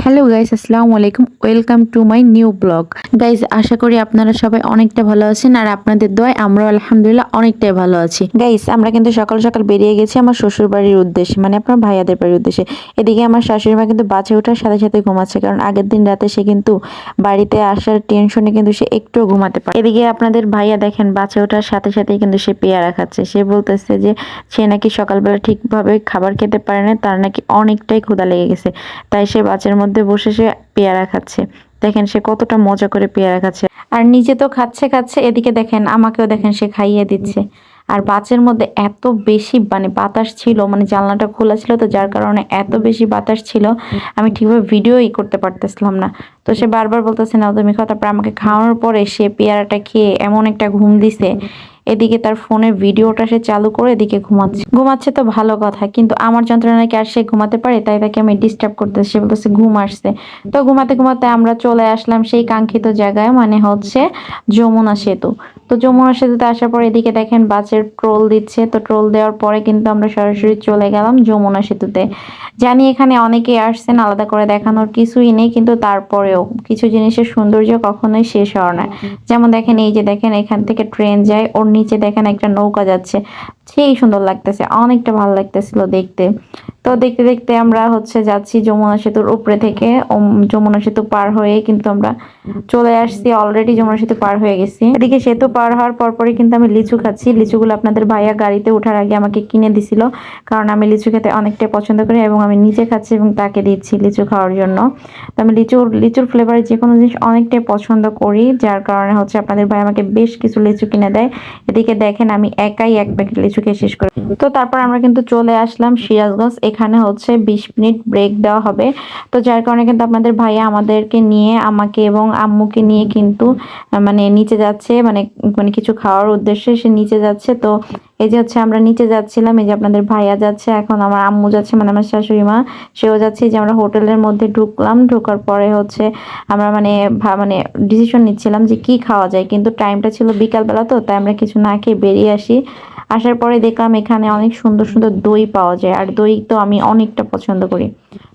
Hello guys, আসসালামু আলাইকুম। Welcome to my new blog. Guys, আশা করি আপনারা সবাই অনেকটা ভালো আছেন আর আপনাদের দোয়ায় আমরাও আলহামদুলিল্লাহ অনেকটাই ভালো আছি। গাইস, আমরা কিন্তু সকাল সকাল বেরিয়ে গেছি আমার শ্বশুর বাড়ির উদ্দেশ্যে, মানে আপনার ভাইয়াদের বাড়ির উদ্দেশ্যে। এদিকে আমার শাশুড়ি মা কিন্তু বাসে ওঠার সাথে সাথে ঘুমাচ্ছে, কারণ আগের দিন রাতে সে কিন্তু বাড়িতে আসার টেনশনে কিন্তু সে একটুও ঘুমাতে পারে। এদিকে আপনাদের ভাইয়া দেখেন বাসে ওঠার সাথে সাথেই কিন্তু সে পেয়ারা খাচ্ছে। সে বলতেছে যে সে নাকি সকালবেলা ঠিকভাবে খাবার খেতে পারে না, তার নাকি অনেকটাই ক্ষুধা লেগে গেছে, তাই সে বাসের মধ্যে বসে সে পেয়ারা খাচ্ছে। দেখেন সে কতটা মজা করে পেয়ারা খাচ্ছে, আর নিজে তো খাচ্ছে খাচ্ছে, এদিকে দেখেন আমাকেও দেখেন সে খাইয়ে দিচ্ছে। আর বাসের মধ্যে এত বেশি মানে বাতাস ছিল, মানে জানলাটা খোলা ছিল, তো যার কারণে এত বেশি বাতাস ছিল আমি ঠিকভাবে ভিডিওই করতে পারতেছিলাম না। তো সে বারবার বলতেছে না তুমি খাও, তারপর আমাকে খাওয়ানোর পরে সে পেয়ারাটা খেয়ে এমন একটা ঘুম দিছে। এদিকে তার ফোনের ভিডিওটা সে চালু করে এদিকে ঘুমাচ্ছে তো ভালো কথা, কিন্তু আমার যন্ত্রণায় কি আর সে ঘুমাতে পারে? তাই তাকে আমি ডিস্টার্ব করতেছি। সে বলতেছে ঘুম আসছে। তো ঘুমাতে ঘুমাতে আমরা চলে আসলাম সেই কাঙ্ক্ষিত জায়গায়, মানে হচ্ছে যমুনা সেতু। তো যমুনা সেতুতে আসার পর এদিকে দেখেন বাসের ট্রোল দিচ্ছে। তো ট্রোল দেওয়ার পরে কিন্তু আমরা সরাসরি চলে গেলাম যমুনা সেতুতে। জানি এখানে অনেকেই আসছেন, আলাদা করে দেখানোর কিছুই নেই, কিন্তু তারপরেও কিছু জিনিসের সৌন্দর্য কখনোই শেষ হওয়ার না। যেমন দেখেন, এই যে দেখেন এখান থেকে ট্রেন যায়, ওর নিচে দেখেন একটা নৌকা যাচ্ছে, সেই সুন্দর লাগতেছে, অনেকটা ভালো লাগতেছিল দেখতে। তো দেখতে দেখতে আমরা হচ্ছে যাচ্ছি যমুনা সেতুর উপরে থেকে। যমুনা সেতু পার হয়ে কিন্তু আমরা চলে আসছি, অলরেডি যমুনা সেতু পার হয়ে গেছি। এদিকে সেতু পার হওয়ার পরপরই কিন্তু আমি লিচু খাচ্ছি। লিচুগুলো আপনাদের ভাইয়া গাড়িতে ওঠার আগে আমাকে কিনে দিছিল, কারণ আমি লিচু খেতে অনেকটাই পছন্দ করি এবং আমি নিজে খাচ্ছি এবং তাকে দিচ্ছি লিচু খাওয়ার জন্য। তো আমি লিচুর ফ্লেভারের যে কোনো জিনিস অনেকটাই পছন্দ করি, যার কারণে হচ্ছে আপনাদের ভাই আমাকে বেশ কিছু লিচু কিনে দেয়। এদিকে দেখেন আমি একাই এক প্যাকেট লিচু খেয়ে শেষ করি। তো তারপর আমরা কিন্তু চলে আসলাম সিরাজগঞ্জ। এখানে হচ্ছে 20 মিনিট ব্রেক দেওয়া হবে, তো যার কারণে কিন্তু আপনাদের ভাইয়া আমাদেরকে নিয়ে, আমাকে এবং আম্মুকে নিয়ে কিন্তু মানে নিচে যাচ্ছে, মানে মানে কিছু খাওয়ার উদ্দেশ্যে সে নিচে যাচ্ছে। তো এই যে হচ্ছে আমরা নিচে যাচ্ছিলাম, এই যে আপনাদের ভাইয়া যাচ্ছে, এখন আমার আম্মু যাচ্ছে, মানে আমার শাশুড়ি মা, সেও যাচ্ছে। যে আমরা হোটেলের মধ্যে ঢুকলাম, ঢোকার পরে হচ্ছে আমরা মানে ডিসিশন নিচ্ছিলাম যে কি খাওয়া যায়, কিন্তু টাইমটা ছিল বিকালবেলা, তো তাই আমরা কিছু না খেয়ে বেরিয়ে আসি। আসার পরে দেখলাম এখানে অনেক সুন্দর সুন্দর দই পাওয়া যায়, আর দই তো আমি অনেকটা পছন্দ করি।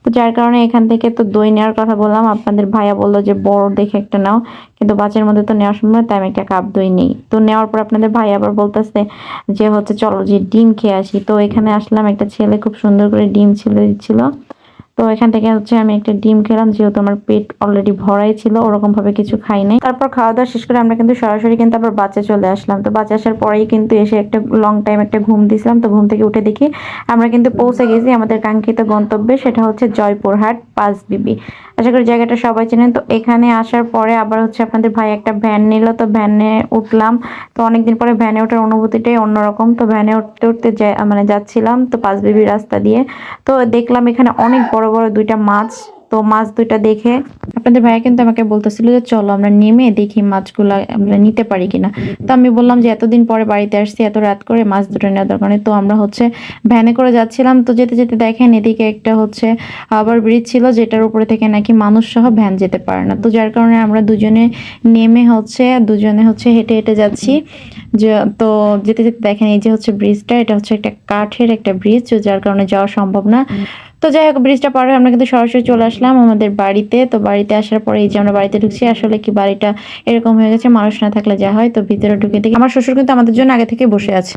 তো যার কারণে এখান থেকে তো দই নেওয়ার কথা বললাম, আপনাদের ভাইয়া বললো যে বড় দেখে একটা নাও, কিন্তু বাচ্চার মধ্যে তো নেওয়া সম্ভব, তাই আমি একটা কাপ দই নেই। তো নেওয়ার পর আপনাদের ভাই আবার বলতেছে যে হচ্ছে চলো যে ডিম খেয়ে আসি। তো এখানে আসলাম, একটা ছেলে খুব সুন্দর করে ডিম ছেলে দিচ্ছিল। তো এখান থেকে হচ্ছে আমি একটা ডিম খেলাম, যেহেতু আমার পেট অলরেডি ভরাই ছিল, ওরকম ভাবে কিছু খাই নাই। তারপর খাওয়া দাওয়া শেষ করে আমরা কিন্তু সরাসরি কিন্তু আবার বাচ্চা চলে আসলাম। তো বাচ্চা আসার পরেই কিন্তু এসে একটা লং টাইম একটা ঘুম দিয়েছিলাম। তো ঘুম থেকে উঠে দেখি আমরা কিন্তু পৌঁছে গেছি আমাদের কাঙ্ক্ষিত গন্তব্যে, সেটা হচ্ছে জয়পুরহাট পাঁচ বিবি। আশা করি জায়গাটা সবাই চেনেন। তো এখানে আসার পরে আবার হচ্ছে আপনাদের ভাই একটা ভ্যান নিল, তো ভ্যানে উঠলাম। তো অনেকদিন পরে ভ্যানে ওঠার অনুভূতিটাই অন্যরকম। তো ভ্যানে উঠতে উঠতে মানে যাচ্ছিলাম তো পাঁচ বিবি রাস্তা দিয়ে। তো দেখলাম এখানে অনেক বড় বড় দুইটা মাছ। তো মাছ দুইটা দেখে আপনাদের ভাইয়া কিন্তু আমাকে বলতেছিল যে চলো আমরা নেমে দেখি মাছগুলা আমরা নিতে পারি কিনা। তো আমি বললাম যে এতদিন পরে বাড়িতে আসছি, এত রাত করে মাছ দুটো নেওয়ার দরকার নেই। তো আমরা হচ্ছে ভ্যানে করে যাচ্ছিলাম। তো যেতে যেতে দেখেন এদিকে একটা হচ্ছে আবার ব্রিজ ছিল, যেটার উপরে থেকে নাকি মানুষ সহ ভ্যান যেতে পারে না। তো যার কারণে আমরা দুজনে নেমে দুজনে হচ্ছে হেঁটে হেঁটে যাচ্ছি। যে তো যেতে যেতে দেখেন এই যে হচ্ছে ব্রিজটা, এটা হচ্ছে একটা কাঠের একটা ব্রিজ, যার কারণে যাওয়া সম্ভব না। তো যাই হোক, ব্রিজটা পার হয়ে আমরা কিন্তু সরাসরি চলে আসলাম আমাদের বাড়িতে। তো বাড়িতে আসার পরে এই যে আমরা বাড়িতে ঢুকছি, আসলে কি বাড়িটা এরকম হয়ে গেছে, মানুষ না থাকলে যা হয়। তো ভিতরে ঢুকে দেখি আমার শ্বশুর কিন্তু আমাদের জন্য আগে থেকে বসে আছে।